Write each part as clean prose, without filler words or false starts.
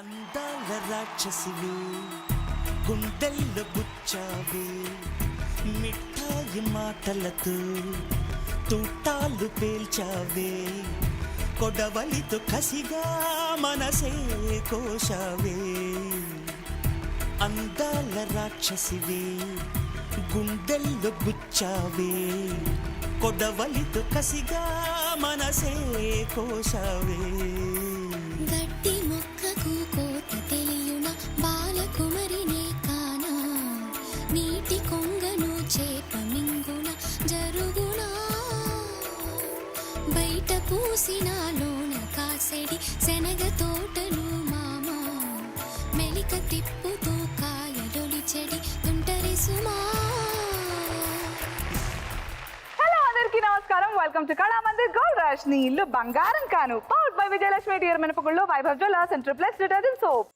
అందాల రాక్షసివి గుండెల్లో గుచ్చావి మిఠాయి మాటలతో తూటాలు పేల్చావే కొడవలితో కసిగా మనసే కోశావే అందాల రాక్షసివి గుండెల్లో గుచ్చావే కొడవలితో కసిగా మనసే కోశావే గట్టి మొక్కకు కోత తెలియున బాలకుమరినే కానా నీటి కొంగను చేప మింగున జరుగునా బయట పూసినాలోన కాసెడి శనగ తోటలు మామా మెలిక తిప్పుతూ కాయలొలి చెడి తుంటరి సుమా. నమస్కారం, welcome to Kalamandir gold rush. నీ ఇల్లు బంగారం కాను పవర్డ్ బై విజయలక్ష్మి టియర్ మినపగుళ్ళు Vaibhav jewellers and triplex detergent soap.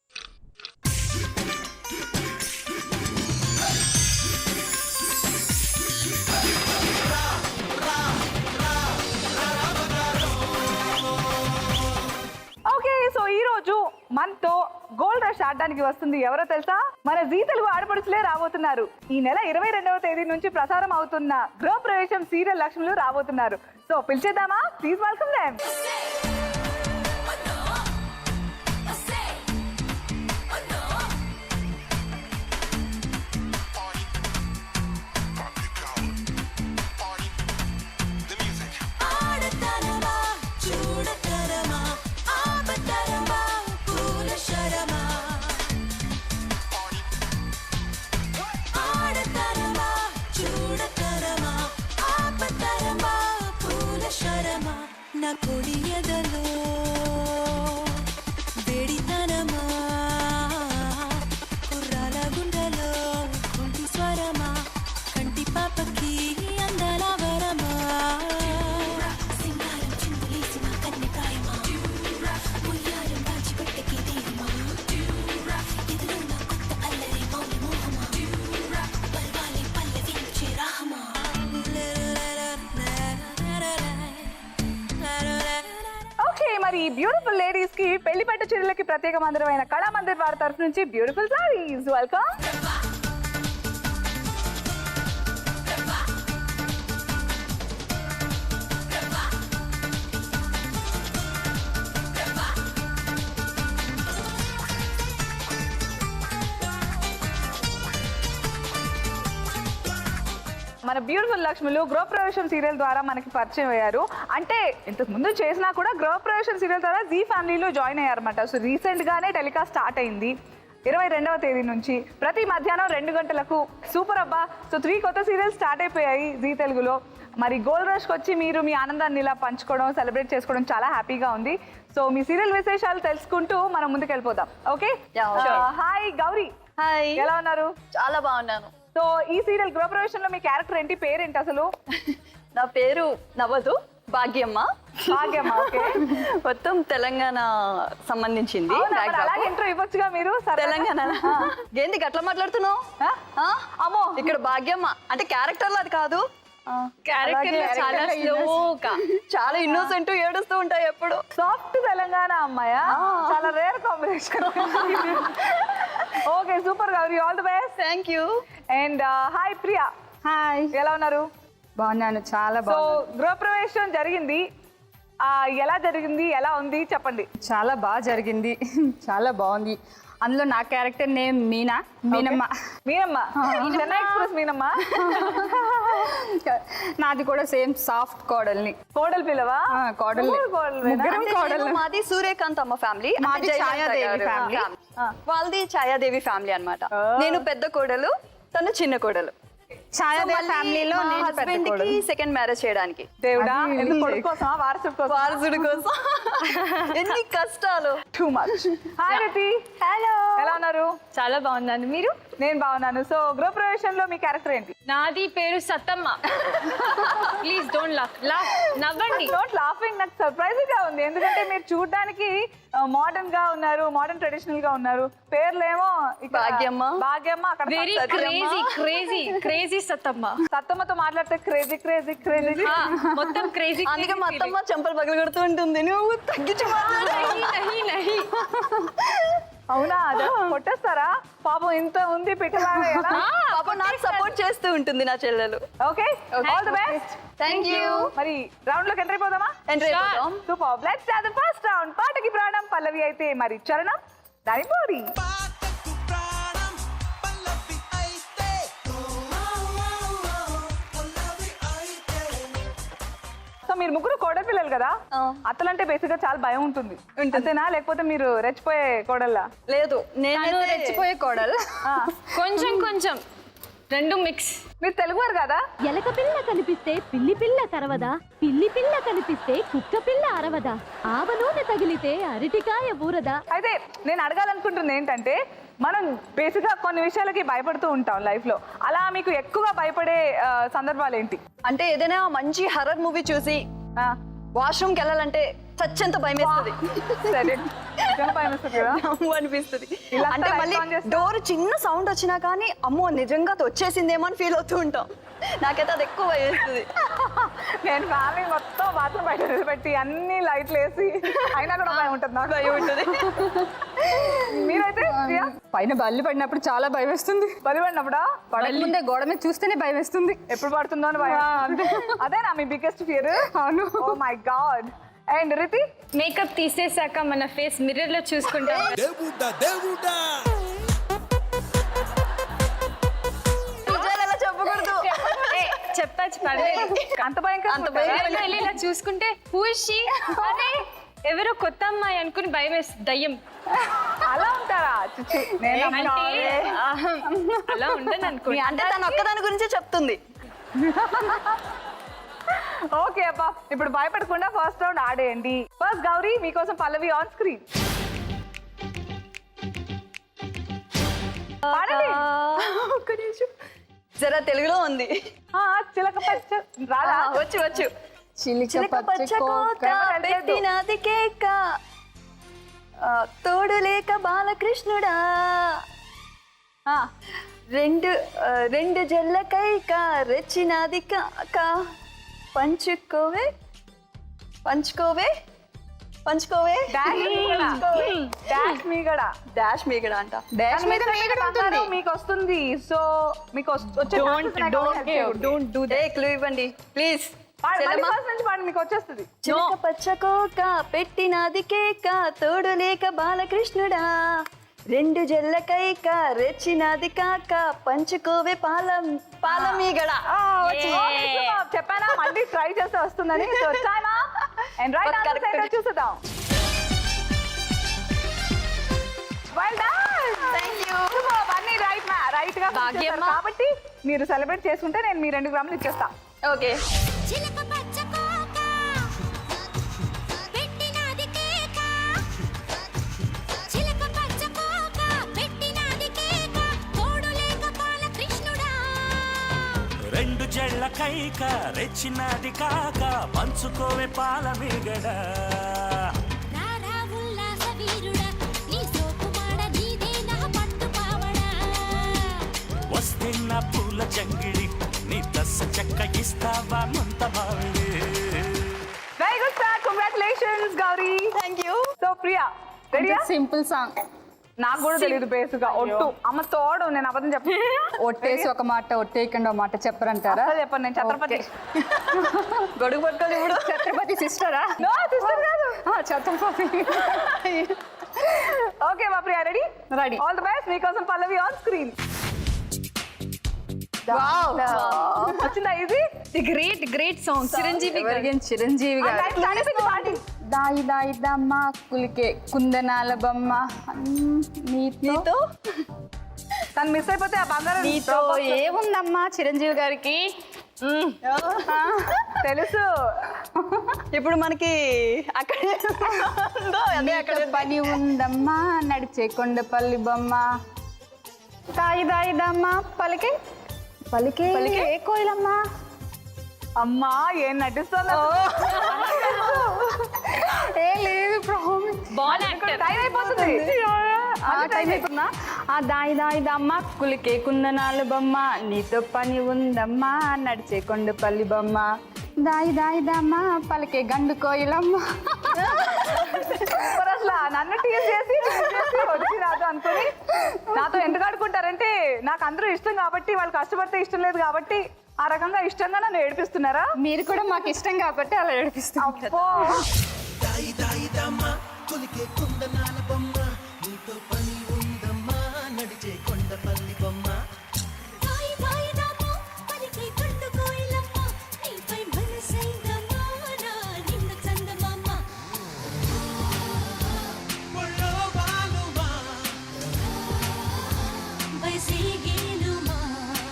Okay, so ఈ రోజు మనతో గోల్డ్ రష్ ఆడడానికి వస్తుంది ఎవరో తెలుసా? మన జీ తెలుగు ఆడపడుచులే రాబోతున్నారు. ఈ నెల 22వ తేదీ నుంచి ప్రసారం అవుతున్న గృహప్రవేశం సీరియల్ లక్ష్ములు రాబోతున్నారు. సో పిలిచేద్దామా? Please welcome them. నా కొడియదలో వేడితనమా కుర్రాల గుండెలో కుంటి స్వరమా కంటి పాపకి అందల వరమా సింగారం చిందులేసిన కన్నె ప్రాయమా ఉయ్యారం దాచిపెట్టకి ధైర్యమా ఎదురు నా కొత్త అల్లరి మౌలి మోహమా పర్వాలే పల్లవించే రాహమా. ఓకే, మరి ఈ బ్యూటిఫుల్ లేడీస్ కి పెళ్లి పట్టు చీరలకి ప్రత్యేక మందిరమైన కళామందిర్ వారి తరఫు నుంచి బ్యూటిఫుల్ సారీస్. వెల్కమ్. మన బ్యూటిఫుల్ లక్ష్ములు గృహప్రవేశం సీరియల్ ద్వారా మనకి పరిచయం అయ్యారు. అంటే ఇంతకు ముందు చేసినా కూడా గృహప్రవేశం సీరియల్ ద్వారా జీ ఫ్యామిలీలో జాయిన్ అయ్యారన్నమాట. సో రీసెంట్గానే టెలికాస్ట్ స్టార్ట్ అయింది 22వ తేదీ నుంచి. ప్రతి మధ్యాహ్నం 2 గంటలకు సూపర్ అబ్బా. సో 3 కొత్త సీరియల్స్ స్టార్ట్ అయిపోయాయి జీ తెలుగులో. మరి గోల్డ్ రష్కి వచ్చి మీరు మీ ఆనందాన్ని ఇలా పంచుకోవడం, సెలబ్రేట్ చేసుకోవడం చాలా హ్యాపీగా ఉంది. సో మీ సీరియల్ విశేషాలు తెలుసుకుంటూ మనం ముందుకు వెళ్ళిపోదాం. Okay, hi Gauri. హాయ్, ఎలా ఉన్నారు? చాలా బాగున్నాను. సో ఈ సీరియల్ గృహప్రవేశంలో మీ క్యారెక్టర్ ఏంటి? పేరేంటి అసలు? నా పేరు నవదు భాగ్యమ్మ. భాగ్యమ్మ. ఓకే, మొత్తం తెలంగాణ సంబంధించింది. అలాగే ఇంట్రో ఇవ్వచ్చుగా మీరు. తెలంగాణ ఏంది గట్లా మాట్లాడుతున్నావు? అమ్మో, ఇక్కడ భాగ్యమ్మ అంటే క్యారెక్టర్ లో అది కాదు, చాలా ఇన్నోసెంట్, ఏడుస్తూ ఉంటాయి ఎప్పుడు. సాఫ్ట్ తెలంగాణ అమ్మాయా? చాలా rare combination. Okay, super Gauri, all the best. Thank you. And hi Priya. Hi, ఎలా ఉన్నారు? బాగున్నాను, చాలా సో బాగున్నాను. గృహప్రవేశం జరిగింది, ఎలా జరిగింది, ఎలా ఉంది చెప్పండి. చాలా బాగా జరిగింది, చాలా బాగుంది. అందులో నా character name Meena, మీనమ్మ. మీనమ్మ, Chennai express మీనమ్మ. నాది కూడా సేమ్ సాఫ్ట్ కోడల్ని. కోడలు పిల్లవా? కోడలు. మాది సూర్యకాంత్ అమ్మ ఫ్యామిలీ, మాది ఛాయాదేవి ఫ్యామిలీ. వాళ్ళది ఛాయాదేవి ఫ్యామిలీ అన్నమాట. నేను పెద్ద కోడలు, తను చిన్న కోడలు. ఛాయాదేవి ఫ్యామిలీలో నేను పెద్ద హస్బెండ్ కి కోడలు. సెకండ్ మ్యారేజ్ చేయడానికి. దేవుడా, ఎందుకు కొడుకు కోసమా? వారసుడి కోసం. ఎన్ని కష్టాలు. Too much. Hi Riti. Hello, ఎలా ఉన్నారు? చాలా బాగున్నాను, మీరు? నేను బాగున్నాను. సో గృహప్రవేశంలో మీ క్యారెక్టర్ ఏంటి? నాది పేరు సత్తమ్మ. ప్లీజ్ డోంట్ లాఫ్, నవ్వండి. Not laughing. నాకు సర్ప్రైజింగ్ గా ఉంది, ఎందుకంటే మీరు చూడడానికి మోడర్న్ గా ఉన్నారు, మోడర్న్ ట్రెడిషనల్ గా ఉన్నారు. పేర్లేమో భాగ్యమ్మ. భాగ్యమ్మ అక్కడ very crazy crazy crazy Sattamma. సత్తమ్మతో మాట్లాడితే క్రేజీ క్రేజీ క్రేజీ మొత్తం క్రేజీ. అందుకే మా అత్తమ్మ చెంపలు పగలు కొడుతూ ఉంటుంది. నువ్వు తగ్గించి మాట్లాడు. అవునా అదే కొట్టేస్తారా పాపం ఇంత ఉంది పిట్టలాగా పాప నాకు సపోర్ట్ చేస్తూ ఉంటుంది నా చెల్లెలు. Okay all the best thank you. మరి రౌండ్ లోకి ఎంటర్ అయిపోదామా super let's start the first round. పాటకి ప్రాణం పల్లవి అయితే మరి చరణం దాని బోడి. పాటకు ప్రాణం పల్లవి అయితే పల్లవి అయితే. సో మీరు ముగ్గురు కోడలి పిల్లలు కదా ఆ. అత్తలంటే బేసిక్ గా చాలా భయం ఉంటుంది అంతేనా లేకపోతే మీరు రెచ్చిపోయే కోడల్లా? లేదు తను నేను రెచ్చిపోయే కోడలు. కొంచెం కొంచెం రెండు మిక్స్. మీరు తెలుగువారు కదా? ఎలక పిల్ల కనిపిస్తే పిల్లి పిల్ల కరవదా, పిల్లి పిల్ల కనిపిస్తే కుక్క పిల్ల అరవదా, ఆవ నూనె తగిలితే అరటికాయ ఊరదా. అయితే నేను అడగాలనుకుంటుంది ఏంటంటే మనం బేసిక్ గా కొన్ని విషయాలకి భయపడుతూ ఉంటాం లైఫ్ లో. అలా మీకు ఎక్కువగా భయపడే సందర్భాలు ఏంటి? అంటే ఏదైనా మంచి హర్రర్ మూవీ చూసి ఆ, వాష్రూమ్కి వెళ్ళాలంటే చచ్చెంత భయం వేస్తుంది. సరే నిజంగా భయం వేస్తుంది కదా? అనిపిస్తుంది. ఇలా అంటే light మళ్ళీ on చేస్తే? డోర్ చిన్న సౌండ్ వచ్చినా కానీ అమ్మో నిజంగా వచ్చేసిందేమో అని ఫీల్ అవుతూ ఉంటాం. నాకైతే అది ఎక్కువ భయం వేస్తుంది. నేను ఫ్యామిలీ మొత్తం బాత్రూమ్ బయట నిలబెట్టి అన్ని లైట్లు వేసి అయినా కూడా భయం ఉంటుంది నాకు. భయం ఉంటుంది. మీరైతే ప్రియా? పైన బల్లి పడినప్పుడు చాలా భయం వేస్తుంది. బలి పడినప్పుడా? పడకముందే గోడ మీద చూస్తేనే భయం వేస్తుంది. ఎప్పుడు పడుతుందో అని భయం. అదేనా మీ బిగ్గెస్ట్ ఫియర్? అవును. Oh my god. And Riti? Makeup తీసేసాక మన ఫేస్ మిర్రర్ లో చూసుకుంటాం. దేవుడా దేవుడా నిజాలు ఎలా చెప్పకూడదు. చెప్పచ్చు పర్లేదు. అంత భయంకరంగా అంత ఉంటుందా? భయం. వెళ్ళి ఇలా చూసుకుంటే పూషి అరే ఎవరో కొత్త అమ్మాయి అనుకుని భయం వేస్తుంది. దయ్యం అలా ఉంటారా? చిచ్చి, నేను అంటే నమ్మను. అలా ఉండదు అనుకోండి. అంటే తను ఒక్కదాని గురించే చెప్తుంది. ఓకే అబ్బా ఇప్పుడు భయపడకుండా ఫస్ట్ రౌండ్ ఆడేయండి. ఫస్ట్ గౌరీ మీకోసం పల్లవి ఆన్ స్క్రీన్. పాడండి. ఒక్క నిమిషం. జరా తెలుగులో ఉంది. చిలక పచ్చ రాదా? వచ్చు వచ్చు. చిలిక చిలక పచ్చ కోక పెట్టినది కేక, తోడు లేక బాలకృష్ణుడా, ఆ, రెండు జల్ల కైక రెచ్చినది కాక, పంచుకోవే పంచుకోవే పంచుకోవే డాష్ మీగడ. డాష్ మీగడ. డాష్ మీగడ అంట. డాష్ మీద మీగడ ఉంటుంది. మీకు వస్తుంది. సో మీకు వచ్చే డోంట్ డూ ఏ క్లూ ఇవ్వండి ప్లీజ్. మీకు వచ్చేస్తుంది. చిలక పచ్చ కోక పెట్టినది కేక, తోడు లేక బాలకృష్ణుడా, రెండు జల్ల కైక రెచ్చినది కాక, పంచుకోవే పాలమీగడ. చెప్పానా మళ్ళీ ట్రై చేస్తే వస్తుందని. So time and right answer ఏంటో చూసేద్దాం. Well done. థాంక్యూ. అన్ని రైట్ గా భాగ్యమ్మా. కాబట్టి మీరు సెలబ్రేట్ చేసుకుంటే నేను మీ 2 గ్రాములు ఇచ్చేస్తా. ఓకే. చిలక పచ్చ కోక పెట్టినది కేక, చిలక పచ్చ కోక పెట్టినది కేక, తోడు లేక బాలకృష్ణుడా. రెండు జళ్ళ కైక రెచ్చినది కాక, పంచుకోవే పాల మీగడ. రారా ఉల్లాస వీరుడా, నీ సోపు మాడ నీదే నా పట్టు పావడా. వస్తున్న పూల జంగిడి నీ దశ చెక్క ఇస్తావా ముంత మావిడి. Very good star. Congratulations Gauri. Thank you. So Priya రెడీయా? Simple song. నాకు కూడా తెలియదు బేసుగా. ఒట్టు అమ్మ తోడు. నేను అబద్ధం చెప్పను. ఒట్టేసి ఒక మాట ఒట్టేయకుండా ఒక మాట చెప్పరంటారా? అసలు చెప్పను. నేను ఛత్రపతి. గొడుగు పట్టుకొని ఇప్పుడు ఛత్రపతి సిస్టరా? No, sister కాదు. ఛత్రపతి. ఓకే మా Priya ready? Ready. All the best. మీకోసం పల్లవి ఆన్ స్క్రీన్. వచ్చిందా ఇది? ది గ్రేట్ సాంగ్ చిరంజీవి గారు. ఎవరికైనా చిరంజీవి గారు. పాడి. దాయి దాయి దమ్మ కులికే కుందనాల బొమ్మ నీతో తను మిస్ అయిపోతే ఆ బంగారం నీతో ఏముందమ్మా చిరంజీవి గారికి. తెలుసు. ఇప్పుడు మనకి అక్కడే అదే అక్కడ పని ఉందమ్మా నడిచే కొండపల్లి బొమ్మ, దాయి దాయి దమ్మ పలికే పలికే పలికే? ఏ కోయిలమ్మా. అమ్మా ఏం నటిస్తుందా? ఏ లేదు ప్రామిస్. Ball actor. టైం అయిపోతుంది. టైం అయిపోతుందా? ఆ దాయి దాయి దమ్మ కులికే కుందనాలు బొమ్మ, నీతో పని ఉందమ్మా నడిచే కొండపల్లి బొమ్మ, దాయి దాయి దమ్మ పలికే గండు కోయిలమ్మ. సూపర్. అసలు నన్ను టీజ్ చేసి వచ్చి రాదు ఏడుస్తున్నారంటే నాకు అందరూ ఇష్టం కాబట్టి వాళ్ళు కష్టపడితే ఇష్టం లేదు కాబట్టి ఆ రకంగా ఇష్టంగా నన్ను ఏడిపిస్తున్నారా? మీరు కూడా మాకు ఇష్టం కాబట్టి అలా ఏడిపిస్తాం. అబ్బో. దాయి దాయి దమ్మా కొలికే కుందనాల బొమ్మ నీతో పని ఉందమ్మా నడిచే కొండపల్లి బొమ్మ దాయి దాయి దామా పలికే గుండు కోయిలమ్మ నీపై మనసైందమ్మా నా నిండు చందమామ ఒళ్ళో వాలుమా వయసేగేలుమా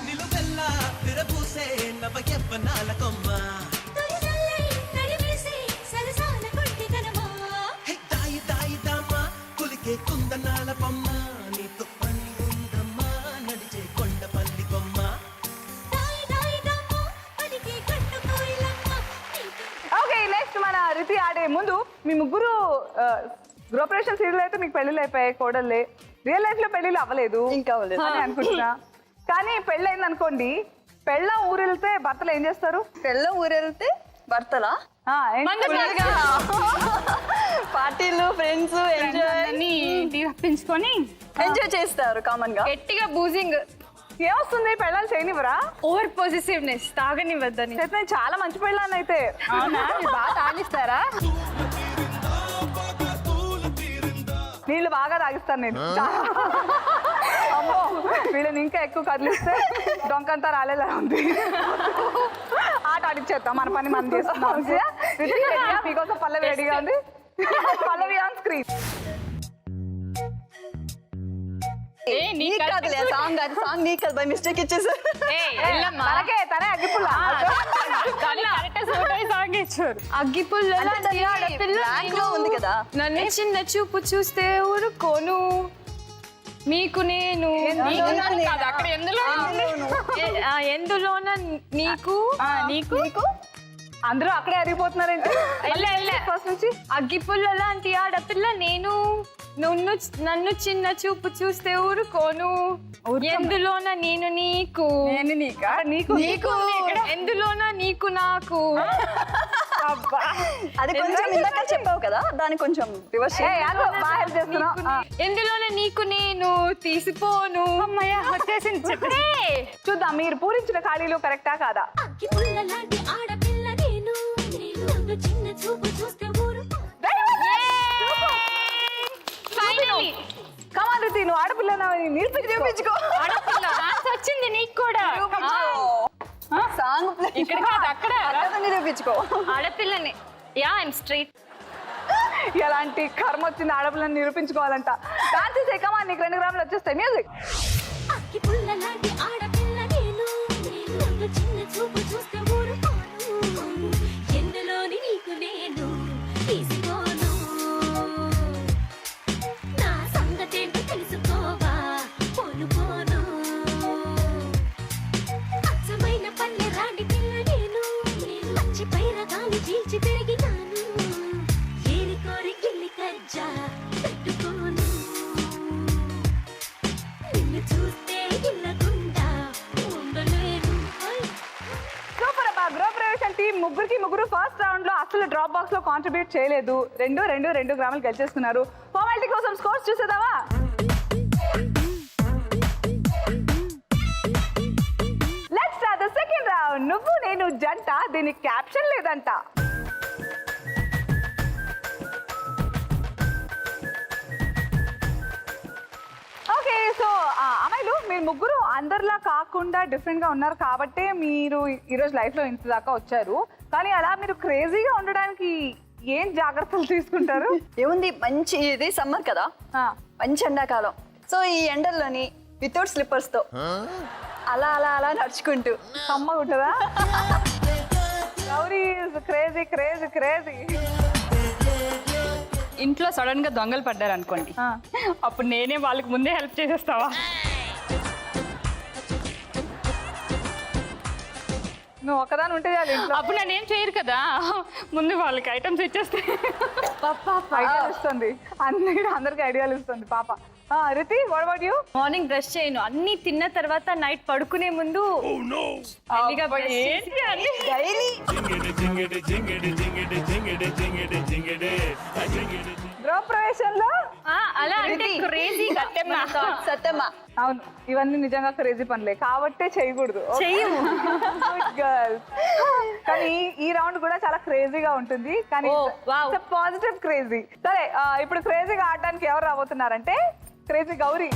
నిలువెల్లా విరబూసే నవ యవ్వనాల కొమ్మ తొలిజల్లై నడివేసే సరసాల కొంటితనమా హే దాయి దాయి దమ్మా కొలికే కుందనాల బొమ్మ నీతో పని ఉందమ్మా నడిచే కొండపల్లి బొమ్మ దాయి దాయి దామా పలికే గుండు కోయిలమ్మ నీపై ఓకే, నెక్స్ట్ మన రితి ఆడే ముందు మీ ముగ్గురు గృహప్రవేశం సీరియల్ అయితే మీకు పెళ్ళిళ్ళు అయిపోయాయి, కోడళ్ళే. రియల్ లైఫ్ లో పెళ్ళిళ్ళు అవ్వలేదు ఇంకా అవ్వలేదు. అని అనుకుంటున్నా. కానీ పెళ్ళయింది అనుకోండి, పెళ్ళం ఊరెళ్తే భర్తలు ఏం చేస్తారు? పెళ్ళం ఊరెళ్తే భర్తలా పార్టీలు ఫ్రెండ్స్ ఎంజాయ్ తప్పించుకొని ఎంజాయ్ చేస్తారు కామన్ గా. గట్టిగా బూజింగ్, ఏమొస్తుంది? పెళ్ళాలు చేయనివ్వరా? Over positiveness, తాగనివ్వద్దని. చేత నేను చాలా మంచి పెళ్ళాన్ని అయితే. అవునా, మీరు బాగా తాగిస్తారా? నీళ్ళు బాగా తాగిస్తాను నేను. అమ్మో, వీళ్ళని ఇంకా ఎక్కువ కదిలిస్తే డొంకంతా రాలేలా ఉంది. ఆట ఆడిచ్చేస్తాం, మన పని మనం చేస్తున్నాం. మీకోసం పల్లవి రెడీగా ఉంది. పల్లవి ఆన్ స్క్రీన్. నీకు కాదులే సాంగ్, అది సాంగ్ నీకు కాదు, బై మిస్టేక్ ఇచ్చేసారు. తనే అగ్గిపుల్ల. అగ్గిపుల్ల బ్లాంక్ లో ఉంది కదా. నన్ను చిన్న చూపు చూస్తే ఊరుకోను, మీకు నేను అక్కడ ఎందులోన నీకు నీకు అందరూ అక్కడే అరిగిపోతున్నారేంటి? ఫస్ట్ నుంచి అగ్గిపుల్ల లాంటి ఆడపిల్ల నేను, నన్ను చిన్న చూపు చూస్తే ఊరుకోను, ఎందులోన నేను నీకు, నేను నీకా? నీకు ఎందులోన నీకు నాకు. అది కొంచెం ఇందాక చెప్పావు కదా, దాని కొంచెం రివర్స్ ఎందులోన నీకు నేను తీసిపోను. అమ్మయ్య వచ్చేసింది. చూద్దాం మీరు పూరించిన ఖాళీలు కరెక్టా కాదా? అగ్గి పుల్ల లాంటి ఆడపిల్ల నేను నన్ను చిన్న చూపు చూస్తే ఊరుకో ఫైనల్లీ కమాన్ రితి, నువ్వు ఆడపిల్ల నిరూపించుకో. ఆడపిల్ల డాన్స్ వచ్చింది నీకు కూడా. సాంగ్ ఇక్కడ కాదు, అక్కడ నిరూపించుకో. ఆడపిల్లని. Yeah I'm straight. ఎలాంటి కర్మ వచ్చింది ఆడపిల్లని నిరూపించుకోవాలంట. డాన్స్ చేసే కమాన్, నీకు 2 గ్రాములు వచ్చేస్తాయి. మ్యూజిక్. అగ్గి పుల్ల లాంటి ఆడపిల్ల నేను నన్ను చిన్న చూపు చూస్తే ఊరుకోను, ఎందులోని నీకు నేను తీసుకోను, నా సంగతేంటో తెలుసుకోవా పోను పోను, అచ్చమైన పల్లె రాణి పిల్ల నేను పచ్చి పైర గాలి చీల్చి తిరిగినాను, ఏరి కోరి గిల్లి కజ్జా పెట్టుకోను, నిన్ను చూస్తే గిల్లకుండా ఉండలేను. సూపర్ అబ్బా. గృహప్రవేశం టీం ముగ్గురు ఫస్ట్ రౌండ్ లో అసలు డ్రాప్ బాక్స్ లో కాంట్రిబ్యూట్ చేయలేదు. 2 గ్రాములు గెలిచేస్తున్నారు. ఫార్మాలిటీ కోసం స్కోర్స్ చూసేదావా? Let's start the second round. నువ్వు నేను జంట, దీనికి క్యాప్షన్ లేదంట. ఓకే, సో అమ్మాయిలు మీరు ముగ్గురు అందరిలా కాకుండా డిఫరెంట్ గా ఉన్నారు కాబట్టి మీరు ఈరోజు లైఫ్ లో ఇంత దాకా వచ్చారు. కానీ అలా మీరు క్రేజీగా ఉండడానికి ఏం జాగ్రత్తలు తీసుకుంటారు? ఏముంది, మంచి ఇది సమ్మర్ కదా, మంచి ఎండాకాలం. సో ఈ ఎండల్లోని వితౌట్ స్లిప్పర్స్ తో అలా అలా అలా నడుచుకుంటూ సమ్మగా ఉంటుందా? Gauri crazy crazy crazy. ఇంట్లో సడన్ గా దొంగలు పడ్డారు అనుకోండి, అప్పుడు నేనే వాళ్ళకి ముందే హెల్ప్ చేసేస్తావా? నువ్వు ఒకదాని ఉంటే చాలు ఇంట్లో. అప్పుడు నన్ను ఏం చేయరు కదా, ముందు వాళ్ళకి ఐటమ్స్ ఇచ్చేస్తే. ఐడియాలు ఇస్తుంది, అందరికి ఐడియాలు ఇస్తుంది పాప. Riti, what about you? Morning brush చేయను, అన్ని తిన్న తర్వాత నైట్ పడుకునే ముందు మెల్లిగా brush చేసి డైలీ బ్రో గృహ ప్రవేశంలో అలా అంటే క్రేజీ సత్యమ్మ అవును ఇవన్నీ నిజంగా క్రేజీ పనులే కాబట్టే చేయకూడదు చెయ్యము. గర్ల్స్ కానీ ఈ రౌండ్ కూడా చాలా క్రేజీగా ఉంటుంది కానీ Oh, wow. పాజిటివ్ క్రేజీ సరే ఇప్పుడు క్రేజీగా ఆడడానికి ఎవరు రాబోతున్నారంటే crazy Gauri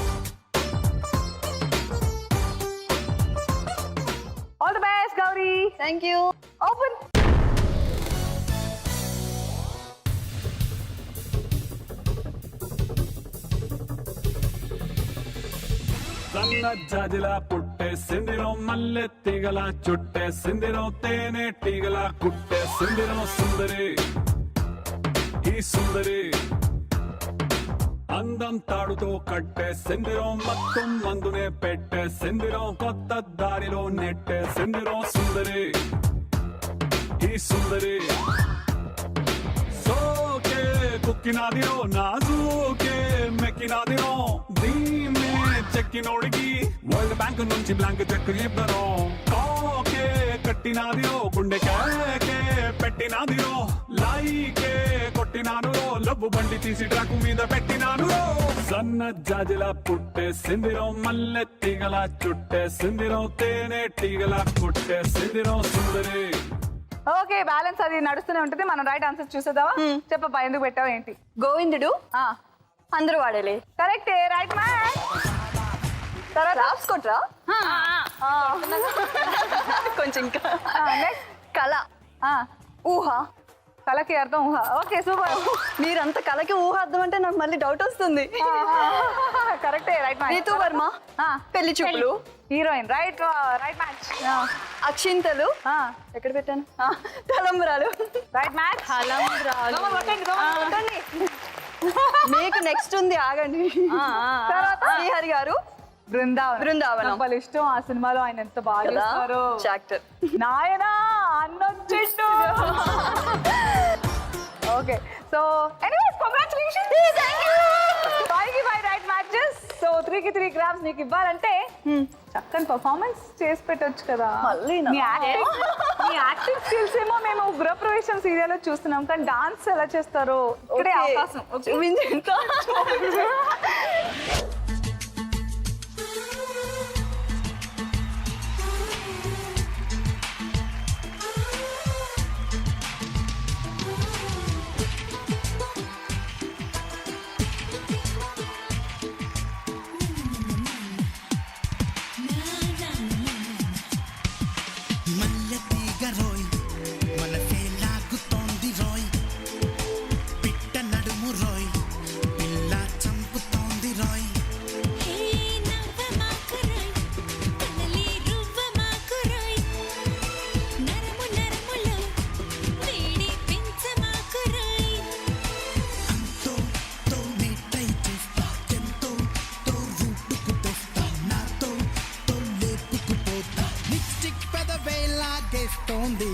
all the best Gauri thank you. Open సన్న జాజిలా పుట్టే సిందిరం మల్లె తీగల చుట్టే సిందిరం తేనె టీగల కుట్టే సిందిరం సుందరి ఈ సుందరి అందం తాడుతో కట్టే సిందిరం మొత్తం మందునే పెట్టే సిందిరం కొత్త దారిలో నెట్టే సిందిరం సుందరి ఈ సుందరి సోకే కుక్కినాదిరో నాజూకే మెక్కినాదిరో దీమే చెక్కినోడికి వరల్డ్ బ్యాంక్ నుంచి బ్లాంక్ చెక్ ఇవ్వరు కాకే కట్టినాదిరో గుండె కేకే పెట్టినాదిరో లైకే కొట్టినాను లవ్వు బండి తీసి ట్రాకు మీద పెట్టినాను సన్న జాజిలా పుట్టే సిందిరం మల్లె తీగల చుట్టే సిందిరం తేనె టీగల కుట్టే సిందిరం సుందరి ఓకే బ్యాలెన్స్ అది నడుస్తూనే ఉంటుంది మనం రైట్ ఆన్సర్ చూసేద్దామా చెప్పబ్బా ఎందుకు పెట్టావు ఏంటి గోవిందుడు అందరూ వాడేలే. కరెక్ట్ రైట్ మ్యాచ్ తర్వాత రాసుకోట్రా కొంచెం ఇంకా నెక్స్ట్ కళ ఊహ. కళకి అర్థం ఊహ ఓకే సూపర్ మీరంత కళకి ఊహ అర్థం అంటే నాకు మళ్ళీ డౌట్ వస్తుంది. కరెక్టే రైట్ మ్యాచ్ రీతు వర్మ పెళ్లి చూపులు. హీరోయిన్ రైట్ రైట్ మ్యాచ్ అక్షింతలు ఎక్కడ పెట్టాను తలంబరాలు. రైట్ మ్యాచ్ మీకు నెక్స్ట్ ఉంది ఆగండి. తర్వాత శ్రీహరి గారు బృందావనం. వాళ్ళ ఇష్టం ఆ సినిమాలో ఆయన ఎంత బాగా చేస్తారో యాక్టర్. నాయనా అన్నొచ్చిండు okay so anyways congratulations thank you 5 right matches so 3కి 3 గ్రామ్స్ నీకు ఇవ్వాలంటే చక్కని పర్ఫార్మెన్స్ చేసి పెట్టొచ్చు కదా. నీ యాక్టింగ్ స్కిల్స్ ఏమో మేము గృహప్రవేశం సీరియల్ లో చూస్తున్నాం కానీ డాన్స్ ఎలా చేస్తారో ఇక్కడే అవకాశం. మల్లె తీగ రోయ్ మనసే లాగుతోంది రోయ్ పిట్ట నడుము రోయ్ పిల్ల చంపుతోంది రోయ్ అంతో తో నీటై చేస్తా ఎంతో తో రూపుకు తెస్తా నాతో తో లేపుకుపోతా లిప్స్టిక్ పెదవే లాగేస్తోంది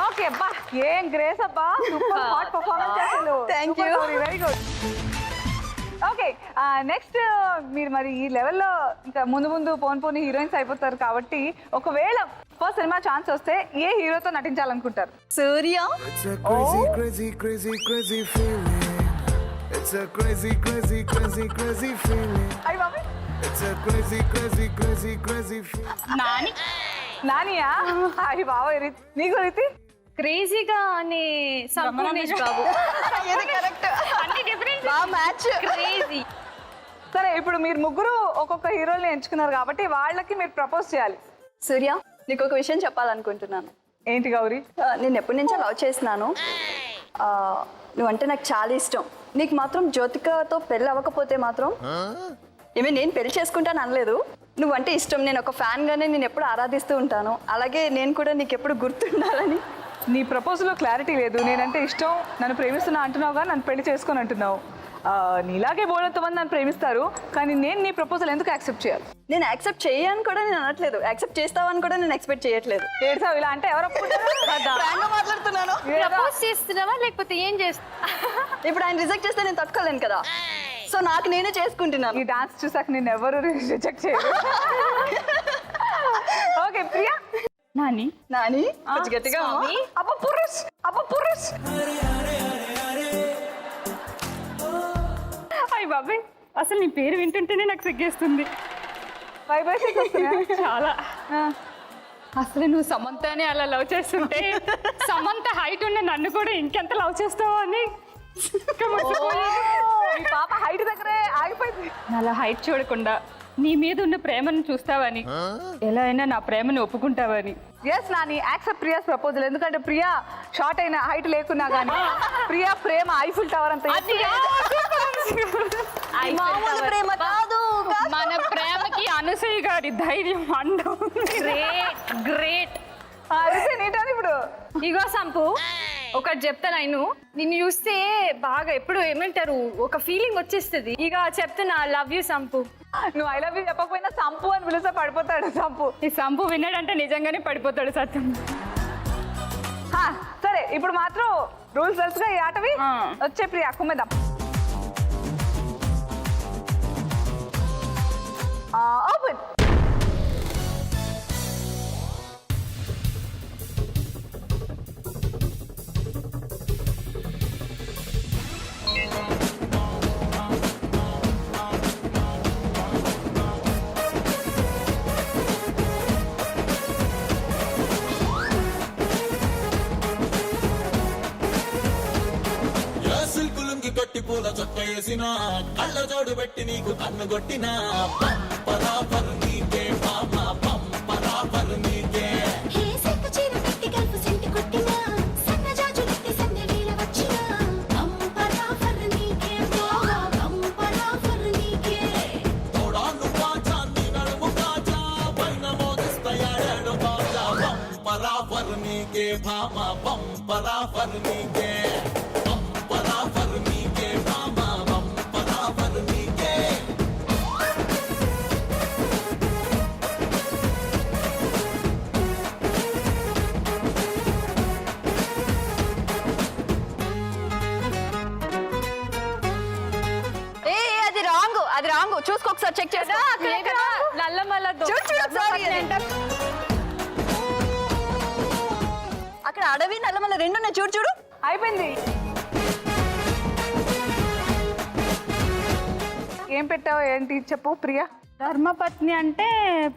ఓకే అబ్బా ఏం గ్రేస్ అబ్బా సూపర్ హాట్ పర్ఫార్మెన్స్ అసలు Thank you. Very good okay next మీరు మరి ఈ లెవెల్లో ఇంకా ముందు ముందు పోని హీరోయిన్స్ అయిపోతారు కాబట్టి ఒకవేళ ఫస్ట్ సినిమా ఛాన్స్ వస్తే ఏ హీరోతో నటించాలనుకుంటారు? సూర్య. It's a crazy, crazy, crazy, crazy feeling. It's a crazy, crazy, crazy, crazy feeling. అయ్యి బాబు It's a crazy, crazy, crazy, crazy feeling. నానియా అయ్యి బాబు నీకు రీతి క్రేజీగా అనే సంపూర్ణేష్ బాబు. ఇది కరెక్ట్. అన్ని డిఫరెంట్ మ్యాచ్. క్రేజీ. సరే ఇప్పుడు మీరు ముగ్గురు ఒక్కొక్క హీరోని ఎంచుకున్నారు కాబట్టి వాళ్ళకి మీరు ప్రపోజ్ చేయాలి. సూర్య నీకు ఒక విషయం చెప్పాలనుకుంటున్నాను. ఏంటి గౌరీ? నేను ఎప్పటి నుంచో లవ్ చేస్తున్నాను. నువ్వంటే నాకు చాలా ఇష్టం. నీకు మాత్రం జ్యోతికతో పెళ్ళి అవ్వకపోతే మాత్రం ఏమే నేను పెళ్లి చేసుకుంటాను అనలేదు. నువ్వంటే ఇష్టం. నేను ఒక ఫ్యాన్గానే నేను ఎప్పుడు ఆరాధిస్తూ ఉంటాను. అలాగే నేను కూడా నీకు ఎప్పుడు గుర్తుండాలని. నీ ప్రపోజల్లో క్లారిటీ లేదు. నేనంటే ఇష్టం, నన్ను ప్రేమిస్తున్నా అంటున్నావుగా, నన్ను పెళ్లి చేసుకొని అంటున్నావు. నీలాగే బోడంత మంది నన్ను ప్రేమిస్తారు, కానీ నేను నీ ప్రపోజల్ ఎందుకు యాక్సెప్ట్ చేయాలి? నేను యాక్సెప్ట్ చేయని కూడా నేను అనట్లేదు, యాక్సెప్ట్ చేస్తావని కూడా నేను ఎక్స్పెక్ట్ చేయట్లేదు. ఏడ్సావు ఇలా అంటే ఎవరు ఒప్పుకుంటారు? Frank గా మాట్లాడుతున్నాను. ప్రపోజ్ చేస్తున్నావా లేకపోతే ఏం చేస్తా? ఇప్పుడు ఆయన రిజెక్ట్ చేస్తే నేను తట్టుకోలేను కదా, సో నాకు నేనే చేసుకుంటున్నాను. ఈ డాన్స్ చూసాక నేను ఎవరు రిజెక్ట్ చేయరు. ఓకే ప్రియా. నాని నాని కొంచెం గట్టిగా అమ్మా. అబ్బా పురుష్, అబ్బా పురుష్. అయ్య బాబాయ్, అసలు నీ పేరు వింటుంటేనే నాకు సిగ్గేస్తుంది వైబ్రేషన్స్ వస్తున్నాయా? చాలా. అసలు నువ్వు సమంతని అలా లవ్ చేస్తుంటే సమంత హైట్ ఉన్న నన్ను కూడా ఇంకెంత లవ్ చేస్తావు అని ఈ పాప హైట్ దగ్గరే ఆగిపోయింది. అలా హైట్ చూడకుండా నీ మీద ఉన్న ప్రేమను చూస్తావని, ఎలా అయినా నా ప్రేమను ఒప్పుకుంటావని. Yes Nani, accept Priya's proposal. ఎందుకంటే ప్రియా షార్ట్ అయిన హైట్ లేకున్నా కానీ ప్రియా ప్రేమ ఐఫిల్ టవర్ అంత మామూలు ప్రేమ కాదు. మన ప్రేమకి అనసూయ గారి ధైర్యం అండం. Great great. నీటని ఇప్పుడు ఇగో సంపు, ఒకటి చెప్తాను. నేను నిన్ను చూస్తే బాగా ఎప్పుడు ఏమంటారు ఒక ఫీలింగ్ వచ్చేస్తుంది. ఇక చెప్తున్నా, లవ్ యూ సంపు. నువ్వు ఐ లవ్ యూ చెప్పకపోయినా సంపు అని పిలిస్తే పడిపోతాడు సంపు. ఈ సంపు విన్నాడంటే నిజంగానే పడిపోతాడు సత్యం. సరే ఇప్పుడు మాత్రం రూల్స్ తెలుసుగా ఈ ఆటవి. వచ్చే ప్రియా కుమ్మేద్దాం. ఓపెన్. సిల్కులుంగి కట్టి పూల చొక్క వేసిన కళ్ళ జోడు పెట్టి నీకు కన్ను కొట్టిన పంపరాపర్ నీకే పాప పంపరాపర్ నీకే తోడాను బాజా నీ నడుము కాజా పైన మోగిస్తాయాడేడు బాజా పంపరాపర్ నీకే పాప పంపరాపర్ నీకే అది రాంగ్. చూసుకో ఒకసారి, చెక్ చేస్తా. నల్లమల్ల అక్కడ అడవి నల్లమల్ల రెండు ఉన్నాయి, చూడు చూడు. అయిపోయింది. ఏం పెట్టావు ఏంటి చెప్పు ప్రియా. ధర్మపత్ని అంటే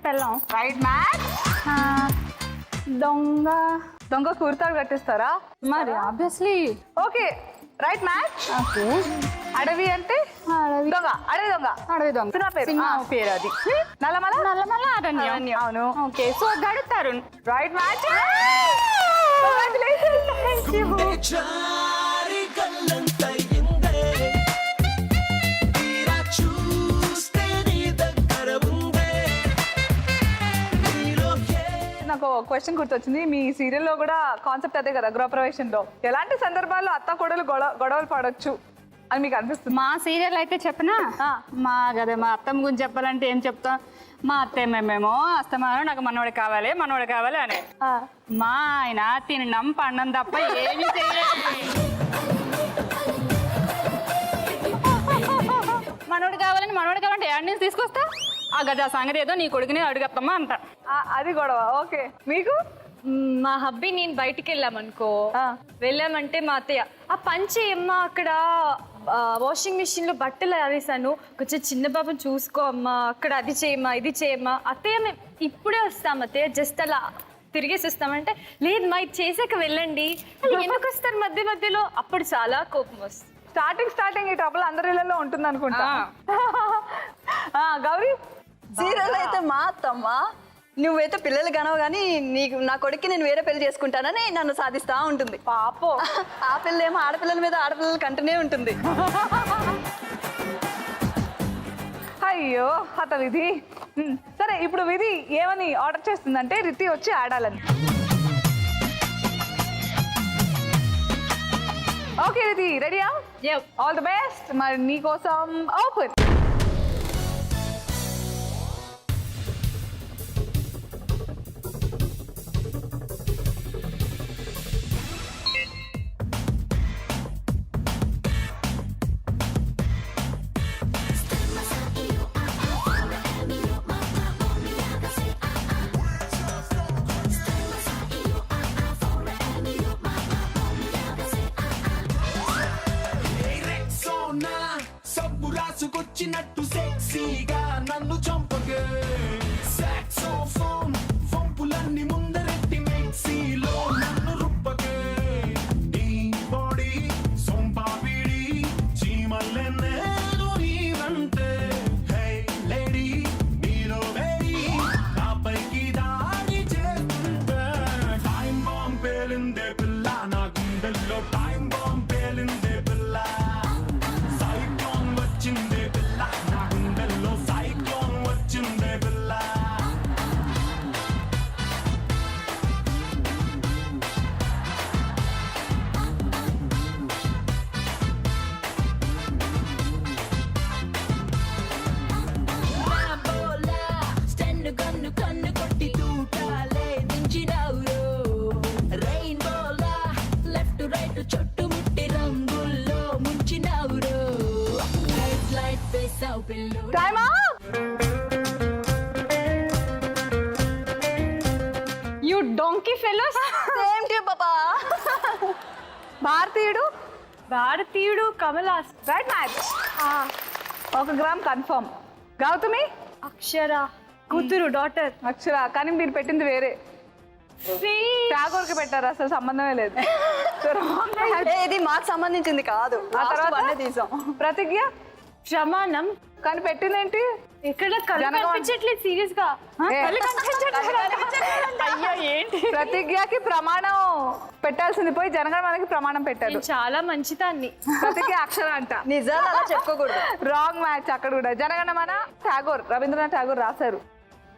పెళ్ళం. Right match. దొంగ దొంగ కుర్తాలు కట్టిస్తారా? మరి obviously. Okay right match. Okay. అడవి అంటే అడవి దొంగ, అడవి దొంగ. అడవి దొంగ సినిమా పేరు. సినిమా పేరు అది. నల్లమల నల్లమల్ల అరణ్యం. అవును. ఓకే, సో గడుతారు. Right match. చారి గల్లంతయిందే తీరా చూస్తే నీ దగ్గర ఉందే నీలోకే. నాకు క్వశ్చన్ గుర్తొచ్చింది. మీ సీరియల్లో కూడా కాన్సెప్ట్ అదే కదా, గృహప్రవేశంలో ఎలాంటి సందర్భాల్లో అత్త కోడలు గొడవలు పడొచ్చు అని మీకు అనిపిస్తుంది? మా సీరియల్ అయితే చెప్పనా? మా కదా మా అత్తమ్మ గురించి చెప్పాలంటే ఏం చెప్తాం, మా అత్తమ్మేమో అస్తమానం నాకు మనోడు కావాలి అని. మా ఆయన తినడం పండం తప్ప ఏమీ చేయలేదు. మనోడు కావాలంటే ఏడు నుంచి తీసుకొస్తా, ఆ గదా సంగతి ఏదో నీ కొడుకుని అడుగుతామా అంట. అది గొడవ. ఓకే, మీకు? మా హబ్బీ నేను బయటికి వెళ్ళామంటే మా అత్తయ్య ఆ పంచి అమ్మ అక్కడ వాషింగ్ మిషన్ లో బట్టలు ఆవేశాను, కొంచెం చిన్న బాబుని చూసుకో అమ్మా, అక్కడ అది చేయమ్మా ఇది చేయమ్మా. అత్తయ్య మేము ఇప్పుడే వస్తాం అత్తయ్య, జస్ట్ అలా తిరిగేసి వస్తామంటే లేదు మా ఇది చేసాక వెళ్ళండి. ఎందుకు వస్తారు మధ్యలో? అప్పుడు చాలా కోపం వస్తుంది. స్టార్టింగ్ ఈ ట్రబుల్ అందరిలో ఉంటుంది అనుకుంటా. గౌరీ సీరియల్ అయితే మా అత్తమ్మ నువ్వైతే పిల్లలు కనవు కానీ నీకు నా కొడుక్కి నేను వేరే పెళ్లి చేసుకుంటానని నన్ను సాధిస్తా ఉంటుంది. పాపో ఆ పిల్లేమో ఆడపిల్లల మీద ఆడపిల్లలు కంటూనే ఉంటుంది. అయ్యో హత విధి. సరే ఇప్పుడు విధి ఏమని ఆర్డర్ చేస్తుందంటే రితి వచ్చి ఆడాలని. ఓకే ఇది రెడీయా? All the best. మరి నీకోసం ఓపెన్. సోనా సబ్బు రాసుకొచ్చినట్టు సెక్సీగా నన్ను చంపగే సాక్సోఫోన్ వంపులన్నీ ముందరెట్టి మిక్సీలో నన్ను రుప్పగే నీ బాడీ సొంపాపిడి చీమల్లె నేను నీవంటే హే లేడీ నీలో వేడి నాపైకి దాడి చేస్తుంటే టైం బాంబ్ పేలిందే పిల్ల నా గుండెల్లో టైం బాంబ్ పేలిందే పిల్ల సైక్లోన్ వచ్చిందే పిల్ల నా గుండెల్లో సైక్లోన్ వచ్చిందే పిల్ల స్టెండ్ గన్ను కన్ను కొట్టి తూటాలే దించినవురో రెయిన్బోలా లెఫ్ట్ రైట్ చుట్టుముట్టి రంగుల్లో ముంచినవురో హెడ్ లైట్ వేసావు పిల్లు time you donkey fellows. Same to పాపా. భారతీయుడు కమలాస్. Right match. 1 gram confirm. Gautami Akshara కూతురు డాటర్. అక్షర, కానీ మీరు పెట్టింది వేరే. టాగోర్కి పెట్టారు, అసలు సంబంధమే లేదు. ఇది మాకు సంబంధించింది కాదు. ఆ తర్వాత వన్నే తీసాం. ప్రతిజ్ఞ ప్రమాణం. కానీ పెట్టిందేంటి? ఇక్కడ కళ్ళు జనగణమన. కనిపించట్లేదు సీరియస్ గా. ఏ. కళ్ళు కనిపించట్లేదు. అయ్యో ఏంటి? ప్రతిజ్ఞకి ప్రమాణం పెట్టాల్సింది పోయి జనగణమనకి ప్రమాణం పెట్టారు. నేను చాలా మంచిదాన్ని. ప్రతిజ్ఞ అక్షర అంట. నిజాలు అలా చెప్పుకోకూడదు. రాంగ్ మ్యాచ్ అక్కడ కూడా. జనగణమన ఠాగూర్, రవీంద్రనాథ్ ఠాగూర్ రాశారు,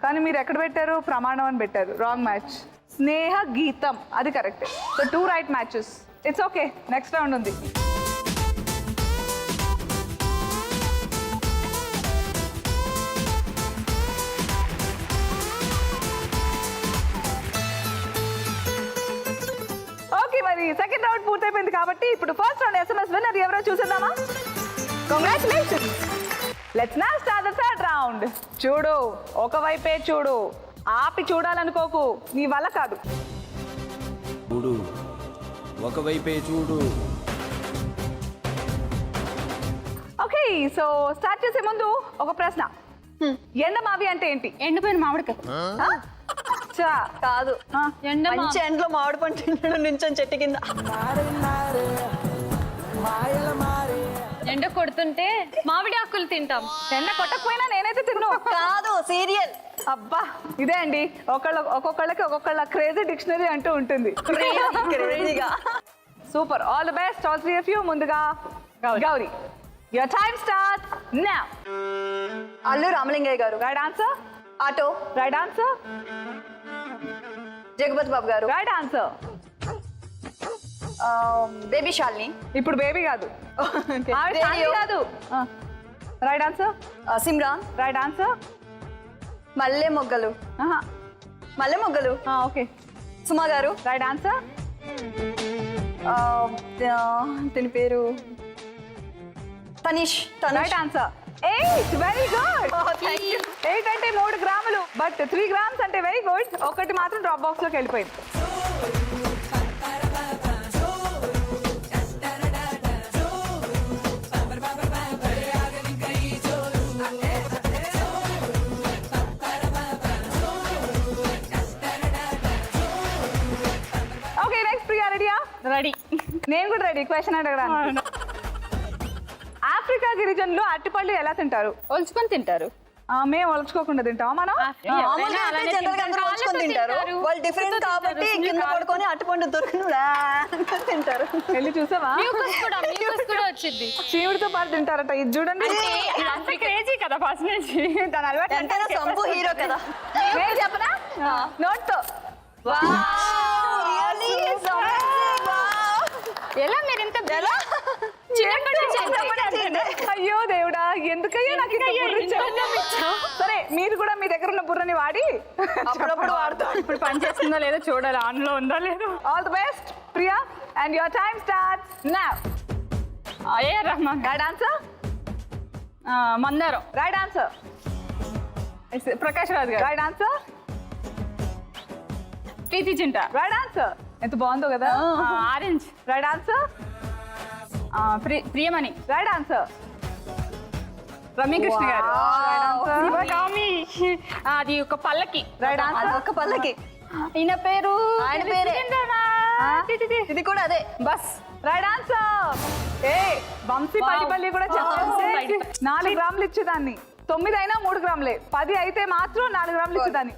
కానీ మీరు ఎక్కడ పెట్టారు? ప్రమాణం అని పెట్టారు. Wrong match. స్నేహ గీతం అది correct. So 2 right matches. It's okay. Next round ఉంది. ఓకే, మరి సెకండ్ రౌండ్ పూర్తయిపోయింది కాబట్టి ఇప్పుడు ఫస్ట్ రౌండ్ SMS విన్నర్ ఎవరో చూసేద్దామా? Congratulations. Let's now start the third round. చూడు, ఒకవైపే చూడు, ఆపి చూడాలనుకోకు, నీ వల్ల కాదు. చూడు, ఒకవైపే చూడు. ఓకే, సో స్టార్ట్ చేసే ముందు ఒక ప్రశ్న. ఎండమావి అంటే ఏంటి? ఎండిపోయిన మామిడికాయ. ఆ? చా. కాదు, ఎండమా. మంచి ఎండ్లో మామిడి పండు తిన్నాడు నుంచొని చెట్టు కింద. ఎండ కొడుతుంటే మామిడి ఆకులు తింటాం. ఎండ కొట్టకపోయినా నేనైతే తిన్ను. కాదు, సీరియల్. అబ్బా, ఇదే అండి, ఒక్కొక్కళ్ళకి ఒక్కొక్కళ్ళ క్రేజీ డిక్షనరీ అంటూ ఉంటుంది. క్రేజీగా. Super. All the best all 3 of you. ముందుగా Gauri, your time start now. Allu Ramalingaiah garu. Right answer. Auto. Right answer. Jagapathi Babu garu. Right answer. Baby Shalini. ఇప్పుడు బేబీ కాదు, ఆవిడ రేడియో. శాలిని కాదు. Right answer. Simran. Right answer. మల్లె మొగ్గలు. మల్లె మొగ్గలు. Okay. Suma garu. Right answer. దీని పేరు Tanish. Right answer. 8. Very good. Thank you. 8 అంటే 3 గ్రాములు, బట్ 3 grams అంటే వెరీ గుడ్. ఒకటి మాత్రం డ్రాప్ బాక్స్ లోకి వెళ్ళిపోయింది. ఓకే, నెక్స్ట్ ప్రియా రెడీయా? రెడీ. నేను కూడా రెడీ క్వశ్చన్ అడగడానికి. ఆఫ్రికా గిరిజనులు అరటిపళ్ళు ఎలా తింటారు? ఒలుచుకొని తింటారు. మేము ఒలుచుకోకుండా తింటామా మనం? మామూలుగా అయితే జనరల్ గా అందరూ వచ్చుకొని తింటారు. వాళ్ళు డిఫరెంట్ కాబట్టి కింద పడుకొని అట్టుపండు దొరికిన తింటారు. వెళ్ళి చూసావా? మ్యూకస్ కూడా వచ్చింది. చీవుడితో పాటు తింటారట. ఇది చూడండి. క్రేజీ కదా ఫస్ట్ నుంచి. దాని అలవాటు ఎంతైనా సంపు హీరో కదా. నేను చెప్పనా? నోట్ తో. ఎలా మీరు ఇంత అయ్యో దేవుడా, ఎందుకయ్యా నాకు ఇంత బుర్ర ఇచ్చావు? సరే మీరు కూడా మీ దగ్గర ఉన్న బుర్రని వాడి అప్పుడప్పుడు వాడతాం. ఇప్పుడు పని చేస్తుందో లేదో చూడాలి, ఆన్ లో ఉందో లేదో. All the best Priya, and your time starts now. A Rahman. Right answer. మందారం. Right answer. Prakash Raj garu. Right answer. Preethi Zinta. Right answer. ఎంత బాగుందో కదా. Orange. Right answer. Priyamani. Right answer. Ramyakrishna garu. Sivagami. అది ఒక పల్లకి. Right answer. ఒక పల్లకి. ఈయన పేరు ఆయన పేరే. ఇది కూడా అదే. బస్. Right answer. ఏ వంశీ పడిపల్లి కూడా చెప్పేసి 4 గ్రాములు ఇచ్చేదాన్ని. 9 అయినా 3 గ్రాములే, 10 అయితే మాత్రం 4 గ్రాములు ఇచ్చేదాన్ని.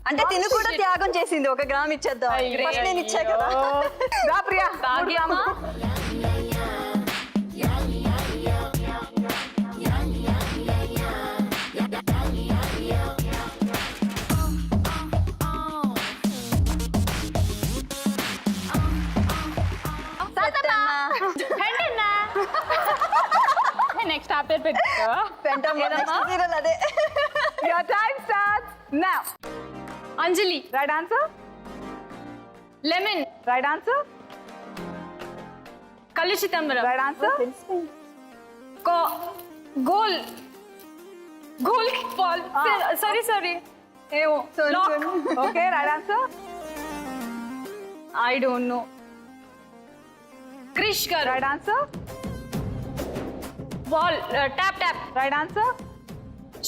అంటే తిను కూడా త్యాగం చేసింది, 1 గ్రామ్ ఇచ్చేద్దాం. ఫస్ట్ నేను ఇచ్చా కదా. రా ప్రియా. 3 గ్రాములు. నెక్స్ట్ ఆ పేరు పెట్టుకో. సీరియల్ అదే. Your time starts now. Anjali. Right answer. Lemon. Right answer. కలుషితంబరం. Right answer. Goal ball. Sorry ఏమో. Okay, right answer. I don't know. Krish గారు. Right answer. Ball. Tap. Right answer.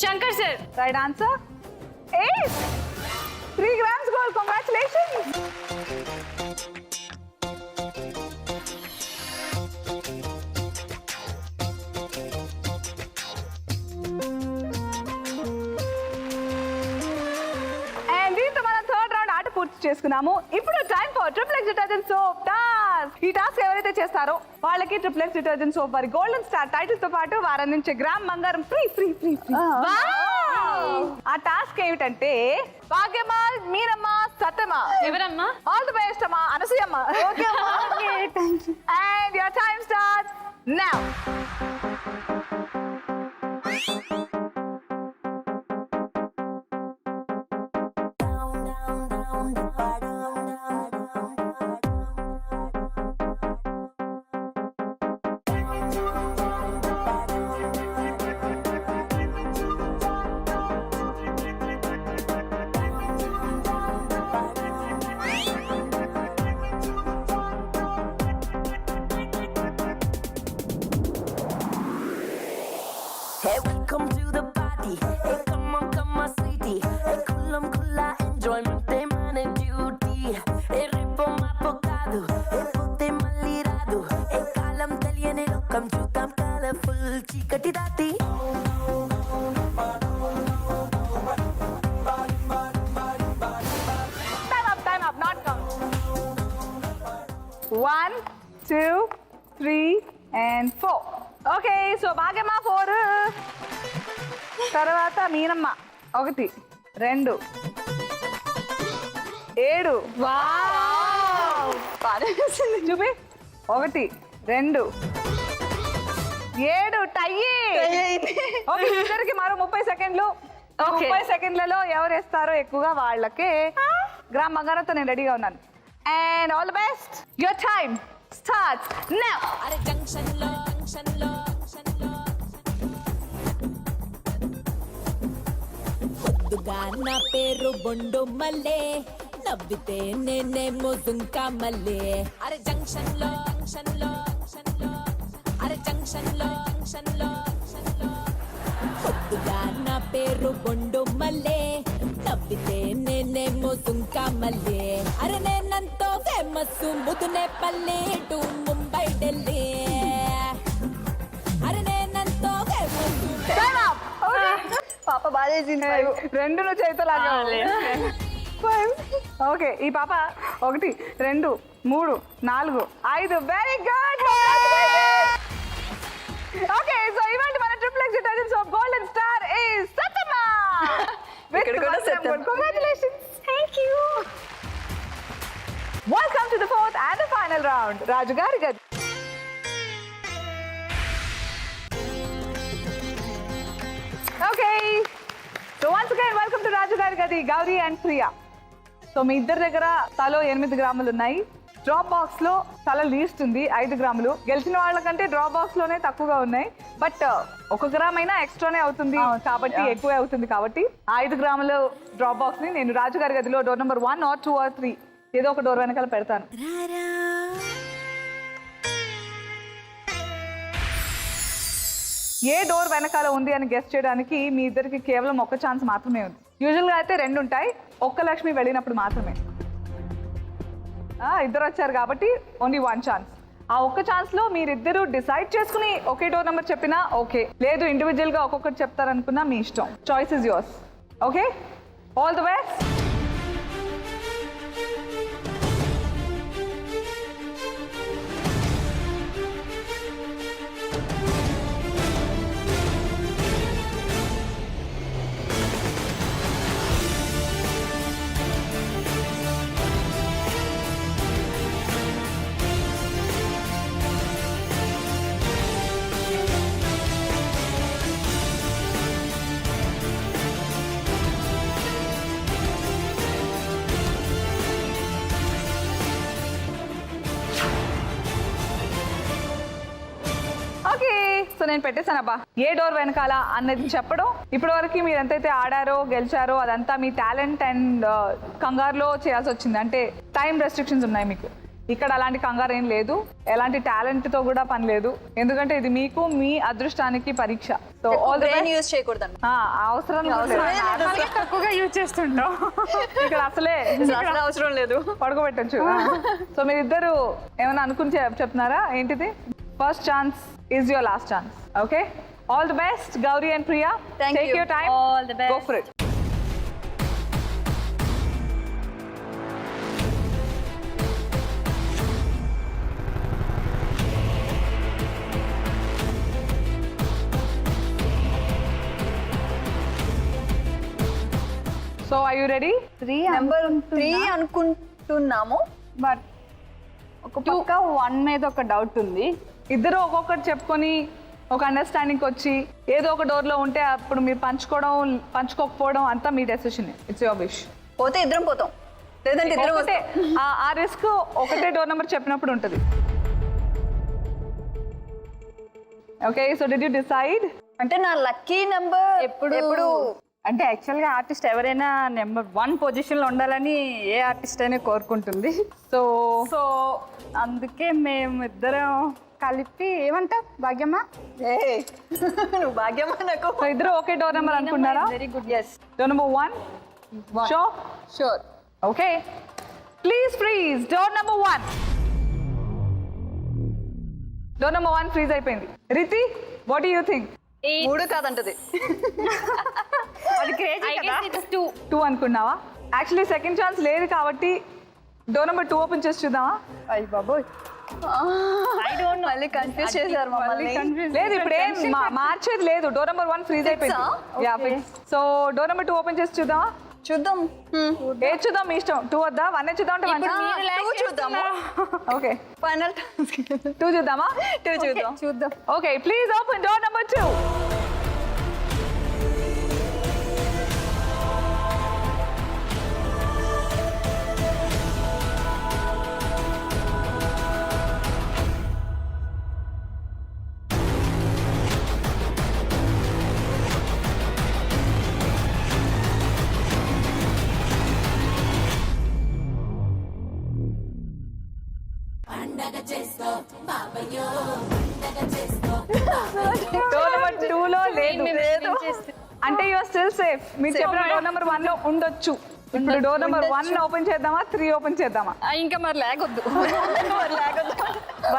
Shankar sir. Right answer. 8. 3 grams gold. Congratulations. And దీంతో మనం third round ఆట పూర్తి చేసుకున్నాము. ఇప్పుడు time for triple X detergent soap task. ఈ task ఎవరైతే చేస్తారో వాళ్ళకి ట్రిపుల్ ఎక్స్ డిటర్జెంట్ సోప్ వారి గోల్డెన్ స్టార్ టైటిల్ తో పాటు వారి నుంచి గ్రామ్ బంగారం ఫ్రీ. ఆ టాస్క్ ఏమిటంటే భాగ్యమ్మ, మీరమ్మ, సత్యమ్మ. ఎవరమ్మా? ఆల్ ది బెస్ట్ అమ్మా. అనసూయమ్మ. ఓకే అమ్మా. Thank you. And your time starts now. Hey, welcome to the party. Hey, come on, sweetie. Hey, kulla enjoyment, they man and duty. Hey, ripo mapokadu. Hey, putte malli radu. Hey, kalam teliyane lokam chudam colorful chikati dati. Time up, not count. 1, 2, 3 and 4. Okay, so Bhagyamma 4, తర్వాత మీనమ్మ 1, 2, 7. చూపి 1, 2, 7 టై. Okay, ఇద్దరికి మరో 30 సెకండ్లు. 30 సెకండ్లలో ఎవరు వేస్తారో ఎక్కువగా వాళ్ళకే గ్రామ్ బంగారంతో నేను రెడీగా ఉన్నాను. And all the best. Your time starts now. అరే జంక్షన్ లో పొద్దుగా నా పేరు బొండు మల్లే, నవ్వితే నేనేమో దుంకా మల్లే. అరే జంక్షన్ లో అరే జంక్షన్ లో పొద్దుగా నా పేరు బొండు మల్లే, నవ్వితే నేనేమో దుంకా మల్లే. అరే నేనంతో ఫేమస్ ముదునే పల్లె టు ముంబై ఢిల్లీ. అరే నేనంతో ఫేమస్. పాప బాగా చేసింది. 2 నుంచి అయితే లాగా. ఓకే, ఈ పాప 1, 2, 3, 4, 5. Very good. ఓకే, సో ఇవాళ మన triple X detergent soap golden star is Satyamma. ఇక్కడ కూడా Satyamma. Congratulations. Thank you. Welcome to the fourth and the final round రాజుగారి గది. Okay, so once again welcome to రాజుగారి గది, గౌరీ అండ్ ప్రియా. సో మీ ఇద్దరి దగ్గర తలో 8 గ్రాములు ఉన్నాయి. డ్రాప్ బాక్స్ లో చాలా లీస్ట్ ఉంది 5 గ్రాములు. గెలిచిన వాళ్ళకంటే డ్రాప్ బాక్స్ లోనే తక్కువగా ఉన్నాయి. బట్ 1 గ్రామ్ అయినా ఎక్స్ట్రానే అవుతుంది కాబట్టి ఎక్కువే అవుతుంది కాబట్టి 5 గ్రాముల డ్రాప్ బాక్స్ ని నేను రాజుగారి గదిలో డోర్ నెంబర్ 1 or 2 or 3 ఏదో ఒక డోర్ వెనకాల పెడతాను. ఏ డోర్ వెనకాల ఉంది అని గెస్ట్ చేయడానికి మీ ఇద్దరికి కేవలం 1 ఛాన్స్ మాత్రమే ఉంది. యూజువల్గా అయితే 2 ఉంటాయి, 1 లక్ష్మి వెళ్ళినప్పుడు మాత్రమే. ఇద్దరు వచ్చారు కాబట్టి ఓన్లీ 1 ఛాన్స్. ఆ 1 ఛాన్స్లో మీరిద్దరూ డిసైడ్ చేసుకుని ఒకే డోర్ నెంబర్ చెప్పినా ఓకే, లేదు ఇండివిజువల్గా ఒక్కొక్కటి చెప్తారనుకున్నా మీ ఇష్టం. Choice is yours. Okay, all the best. So నేను పెట్టేశాను అబ్బా. ఏ డోర్ వెనకాల అన్నది చెప్పడం. ఇప్పటి వరకు మీరు ఎంతైతే ఆడారో గెలిచారో అదంతా మీ టాలెంట్ అండ్ కంగారులో చేయాల్సి వచ్చింది. అంటే టైం రెస్ట్రిక్షన్స్ ఉన్నాయి మీకు. ఇక్కడ అలాంటి కంగారు ఏం లేదు, ఎలాంటి టాలెంట్ తో కూడా పని లేదు. ఎందుకంటే ఇది మీకు మీ అదృష్టానికి పరీక్ష. సో ఆల్ ది యూజ్ చేయకూడదు. అవసరం తక్కువగా యూజ్ చేస్తుంటాం ఇక్కడ అసలే అవసరం లేదు, పడుకోబెట్టచ్చు. సో మీరిద్దరు ఏమైనా అనుకుని చెప్తున్నారా ఏంటిది? First chance is your last chance. Okay, all the best Gauri and Priya. Take your time, all the best. Go for it. So are you ready? Number 3 అనుకుంటున్నాము. బట్ ఒక పక్క 1 మీద ఒక డౌట్ ఉంది. ఇద్దరు ఒక్కొక్కటి చెప్పుకొని ఒక అండర్స్టాండింగ్ వచ్చి ఏదో ఒక డోర్లో ఉంటే అప్పుడు మీరు పంచుకోకపోవడం అంతా మీ డెసిషన్. It's your wish. పోతే ఇద్దరం పోతాం, లేదంటే ఇద్దరం ఒకటే. ఆ రిస్క్ ఒకటే డోర్ నెంబర్ చెప్పినప్పుడు ఉంటుంది. Okay, so did you decide? అంటే నా లక్కీ నెంబర్ ఎప్పుడు అంటే యాక్చువల్గా ఆర్టిస్ట్ ఎవరైనా నెంబర్ 1 పొజిషన్లో ఉండాలని ఏ ఆర్టిస్ట్ అయినా కోరుకుంటుంది. సో అందుకే మేము ఇద్దరం కలిపి ఏమంటావు భాగ్యమ్మ? నువ్వు భాగ్యమ్మ నాకు. సో ఇద్దరు ఒకే డోర్ నెంబర్ అనుకున్నారా? Very good. Yes, door number 1. Sure. Okay, please freeze door number 1. Door number 1 freeze అయిపోయింది. Riti, what do you think? 3 కాదంటది. అది క్రేజీ కదా. 2 అనుకున్నావా? యాక్చువల్లీ సెకండ్ ఛాన్స్ లేదు కాబట్టి డోర్ నెంబర్ 2 ఓపెన్ చేసి చూద్దామా? అయ్య బాబోయ్, మళ్ళీ కన్ఫ్యూజ్ చేశారు మమ్మల్ని. లేదు, ఇప్పుడు ఏం మార్చేది లేదు. డోర్ నెంబర్ 1 ఫ్రీజ్ అయిపోయింది. సో డోర్ నెంబర్ 2 ఓపెన్ చేసి చూద్దామా? చూద్దాం. ఏది చూద్దాం మీ ఇష్టం. 2 వద్దా? 1 చూద్దాం అంటే 2 చూద్దాము. ఓకే, ఫైనల్ 2 చూద్దామా? 2 చూద్దాం. Okay, please open door number 2. Door number 2లో లేదు. అంటే యు ఆర్ స్టిల్ సేఫ్. మీరు చెప్పిన డోర్ నెంబర్ 1 లో ఉండొచ్చు. ఇప్పుడు డోర్ నెంబర్ 1 ఓపెన్ చేద్దామా, 3 ఓపెన్ చేద్దామా? ఇంకా మరి లేకొద్దు.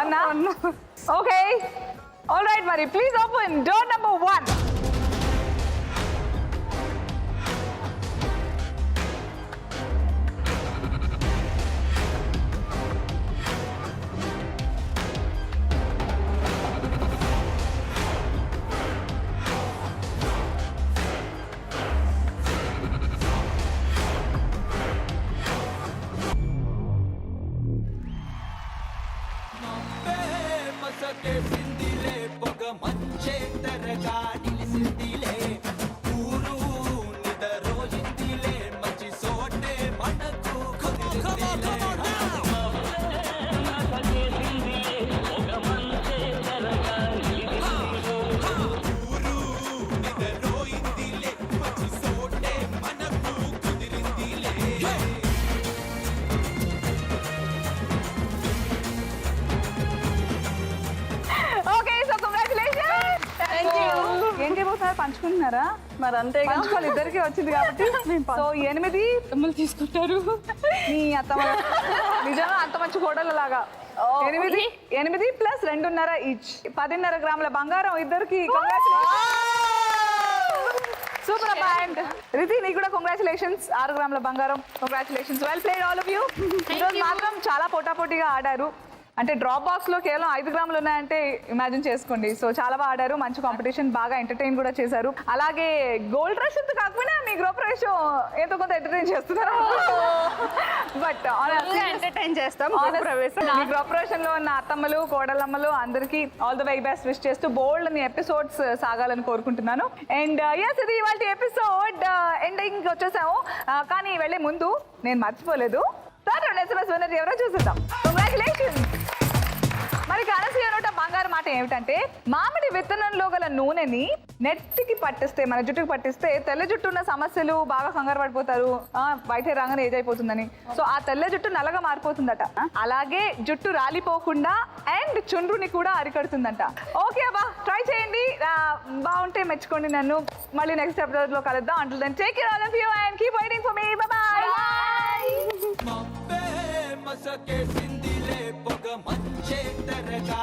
1. ఓకే, ఆల్ రైట్, మరి ప్లీజ్ ఓపెన్ డోర్ నెంబర్ 1. మసకేసిందిలే పొగ మంచే తెరగా నిలిసిందిలే ఊరు నిదరోయిందిలే మంచి సోటే మనకు కుదిరిందిలే ఊరు నిదరోయిందిలే మంచి సోటే మనకు కుదిరిందిలే ఓకే సో కంగ్రాచులేషన్ ఏం చేయబోతున్నారు పంచుకుంటున్నారా మరి అంతేగా పంచుకోవాలి ఇద్దరికి వచ్చింది కాబట్టి సో 8 తమ్ముళ్ళు తీసుకుంటారు. నీ అత్తమ్మ నిజంగా అంత మంచి కోడలు లాగా 8 ప్లస్ 2.5 ఈచ్ 10.5 గ్రాముల బంగారం ఇద్దరికి సూపర్ అమ్మా. అండ్ రితి నీకు కూడా కంగ్రాచులేషన్స్ 6 గ్రాముల బంగారం. Congratulations, well played all of you. ఈరోజు మాత్రం చాలా పోటాపోటీగా ఆడారు. అంటే డ్రాప్ బాక్స్ లో కేవలం 5 గ్రాములు ఉన్నాయంటే ఇమాజిన్ చేసుకోండి. సో చాలా బాగా ఆడారు, మంచి కాంపిటీషన్, బాగా ఎంటర్టైన్ కూడా చేశారు. అలాగే గోల్డ్ రష్ ఎంత కాకపోయినా మీ గ్రూప్ ప్రవేశం ఎంతో కొంత ఎంటర్టైన్ చేస్తున్నారు. బట్ ఎంటర్టైన్ చేస్తాం. మీ గ్రూప్ ప్రవేశంలో ఉన్న అత్తమ్మలు కోడలమ్మలు అందరికీ all the very best wish చేస్తూ బోల్డ్ అని ఎపిసోడ్స్ సాగాలని కోరుకుంటున్నాను. అండ్ ఎస్ ఇది ఇవాళ ఎపిసోడ్ ఎండింగ్ వచ్చేసాము. కానీ వెళ్ళే ముందు నేను మర్చిపోలేదు, SMS విన్నర్ ఎవరో చూసేద్దాం. కంగ్రాచులేషన్స్. మరి అనసూయ నోట బంగారు మాట ఏమిటంటే మామిడి విత్తనంలో గల నూనెని నెట్టికి పట్టిస్తే, మన జుట్టుకి పట్టిస్తే తెల్ల జుట్టు ఉన్న సమస్యలు బాగా కంగారు పడిపోతారు, బయట రాగానే ఏజ్ అయిపోతుందని. సో ఆ తెల్ల జుట్టు నల్లగా మారిపోతుందట. అలాగే జుట్టు రాలిపోకుండా అండ్ చుండ్రుని కూడా అరికడుతుందంట. ఓకే అబ్బా, ట్రై చేయండి, బాగుంటే మెచ్చుకోండి నన్ను. మళ్ళీ నెక్స్ట్ ఎపిసోడ్ లో కలుద్దాం. Until then take care all of you and keep waiting for me. Bye మబ్బే మసకేసిందిలే పొగ మంచే తెరగా